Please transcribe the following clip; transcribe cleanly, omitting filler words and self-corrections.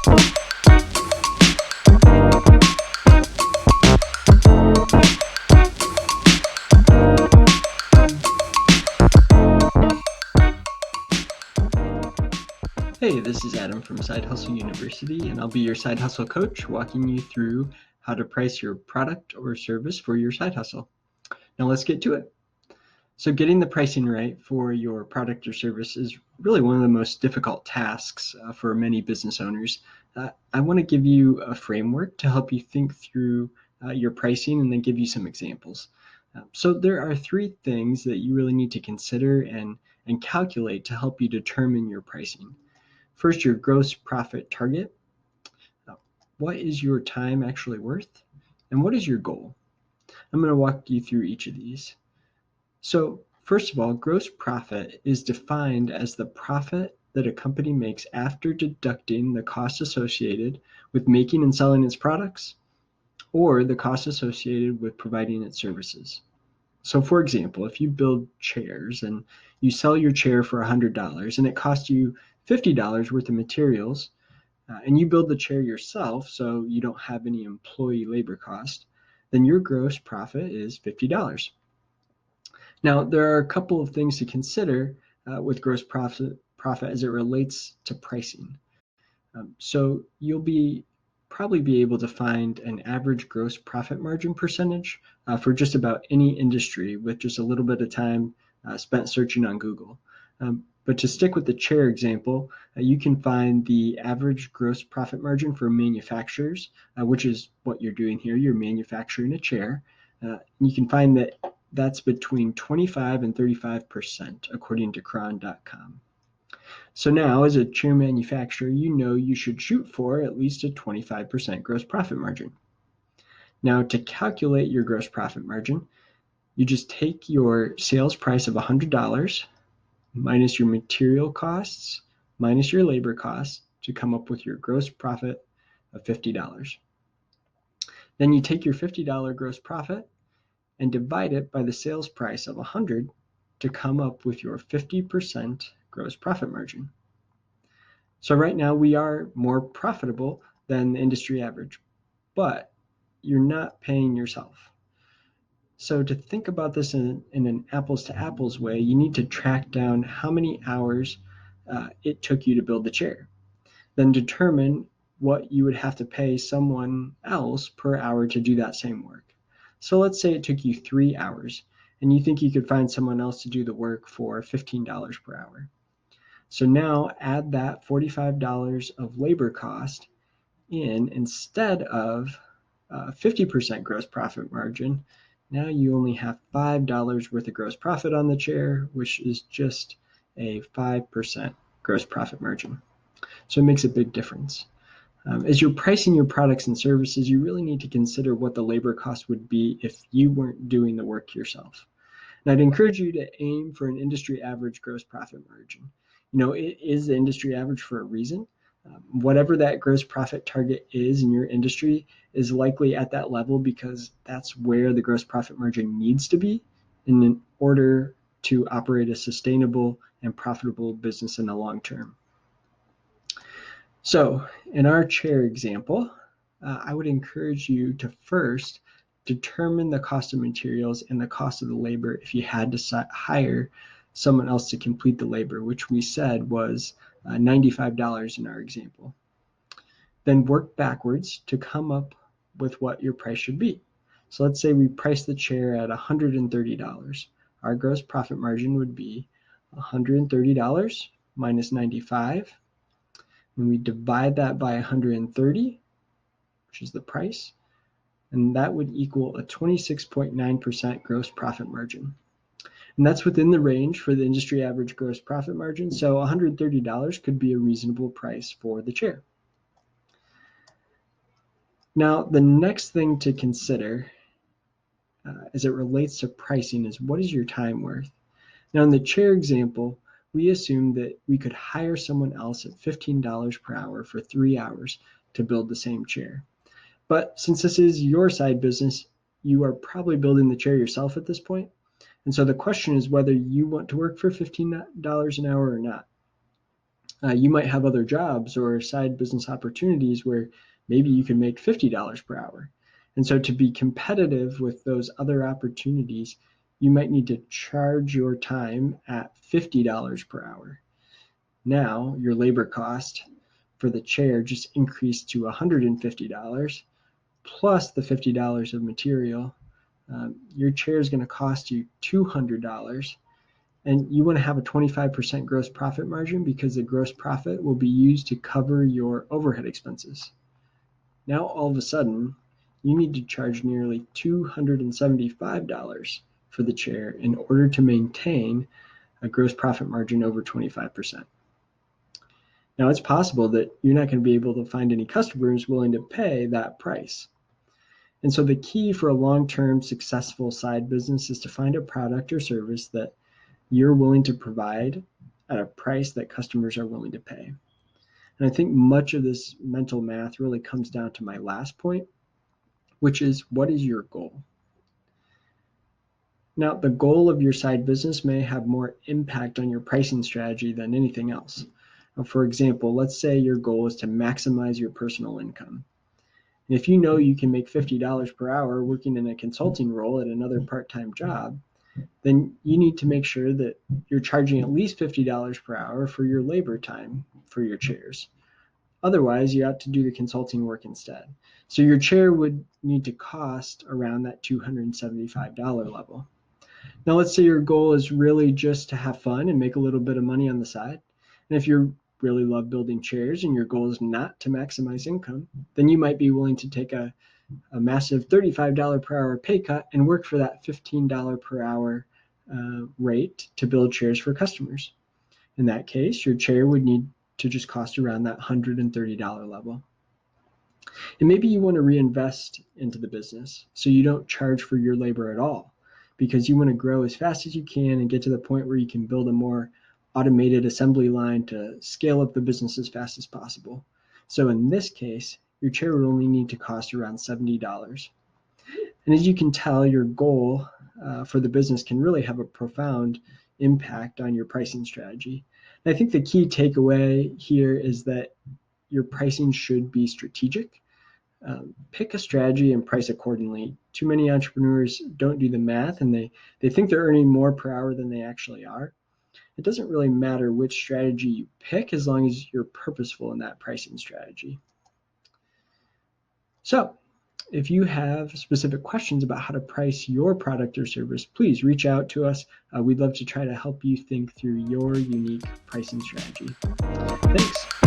Hey, this is Adam from Side Hustle University, and I'll be your side hustle coach, walking you through how to price your product or service for your side hustle. Now let's get to it. So getting the pricing right for your product or service is really one of the most difficult tasks for many business owners. I want to give you a framework to help you think through your pricing and then give you some examples. So there are three things that you really need to consider and calculate to help you determine your pricing. First, your gross profit target. What is your time actually worth? And what is your goal? I'm going to walk you through each of these. So first of all, gross profit is defined as the profit that a company makes after deducting the costs associated with making and selling its products or the costs associated with providing its services. So for example, if you build chairs and you sell your chair for $100 and it costs you $50 worth of materials, and you build the chair yourself so you don't have any employee labor cost, then your gross profit is $50. Now, there are a couple of things to consider with gross profit as it relates to pricing. So you'll probably be able to find an average gross profit margin percentage for just about any industry with just a little bit of time spent searching on Google. But to stick with the chair example, you can find the average gross profit margin for manufacturers, which is what you're doing here. You're manufacturing a chair. You can find that that's between 25 and 35%, according to Cron.com. So now, as a chair manufacturer, you know you should shoot for at least a 25% gross profit margin. Now, to calculate your gross profit margin, you just take your sales price of $100 minus your material costs, minus your labor costs to come up with your gross profit of $50. Then you take your $50 gross profit and divide it by the sales price of $100 to come up with your 50% gross profit margin. So right now we are more profitable than the industry average, but you're not paying yourself. So to think about this in an apples to apples way, you need to track down how many hours it took you to build the chair. Then determine what you would have to pay someone else per hour to do that same work. So let's say it took you 3 hours and you think you could find someone else to do the work for $15 per hour. So now add that $45 of labor cost in instead of 50% gross profit margin. Now you only have $5 worth of gross profit on the chair, which is just a 5% gross profit margin. So it makes a big difference. As you're pricing your products and services, you really need to consider what the labor cost would be if you weren't doing the work yourself. And I'd encourage you to aim for an industry average gross profit margin. You know, it is the industry average for a reason. Whatever that gross profit target is in your industry is likely at that level because that's where the gross profit margin needs to be in order to operate a sustainable and profitable business in the long term. So in our chair example, I would encourage you to first determine the cost of materials and the cost of the labor if you had to hire someone else to complete the labor, which we said was $95 in our example. Then work backwards to come up with what your price should be. So let's say we price the chair at $130. Our gross profit margin would be $130 minus 95. And we divide that by 130, which is the price, and that would equal a 26.9% gross profit margin. And that's within the range for the industry average gross profit margin, so $130 could be a reasonable price for the chair. Now, the next thing to consider as it relates to pricing is what is your time worth? Now, in the chair example, we assumed that we could hire someone else at $15 per hour for 3 hours to build the same chair. But since this is your side business, you are probably building the chair yourself at this point. And so the question is whether you want to work for $15 an hour or not. You might have other jobs or side business opportunities where maybe you can make $50 per hour. And so to be competitive with those other opportunities, you might need to charge your time at $50 per hour. Now your labor cost for the chair just increased to $150 plus the $50 of material. Your chair is going to cost you $200, and you want to have a 25% gross profit margin because the gross profit will be used to cover your overhead expenses. Now all of a sudden, you need to charge nearly $275 for the chair in order to maintain a gross profit margin over 25%. Now it's possible that you're not going to be able to find any customers willing to pay that price. And so the key for a long-term successful side business is to find a product or service that you're willing to provide at a price that customers are willing to pay. And I think much of this mental math really comes down to my last point, which is, what is your goal? Now, the goal of your side business may have more impact on your pricing strategy than anything else. For example, let's say your goal is to maximize your personal income. And if you know you can make $50 per hour working in a consulting role at another part-time job, then you need to make sure that you're charging at least $50 per hour for your labor time for your chairs. Otherwise, you ought to do the consulting work instead. So your chair would need to cost around that $275 level. Now, let's say your goal is really just to have fun and make a little bit of money on the side. And if you really love building chairs and your goal is not to maximize income, then you might be willing to take a massive $35 per hour pay cut and work for that $15 per hour rate to build chairs for customers. In that case, your chair would need to just cost around that $130 level. And maybe you want to reinvest into the business so you don't charge for your labor at all, because you want to grow as fast as you can and get to the point where you can build a more automated assembly line to scale up the business as fast as possible. So in this case, your chair would only need to cost around $70. And as you can tell, your goal for the business can really have a profound impact on your pricing strategy. And I think the key takeaway here is that your pricing should be strategic. Pick a strategy and price accordingly. Too many entrepreneurs don't do the math, and they think they're earning more per hour than they actually are. It doesn't really matter which strategy you pick as long as you're purposeful in that pricing strategy. So, if you have specific questions about how to price your product or service, please reach out to us. We'd love to try to help you think through your unique pricing strategy. Thanks.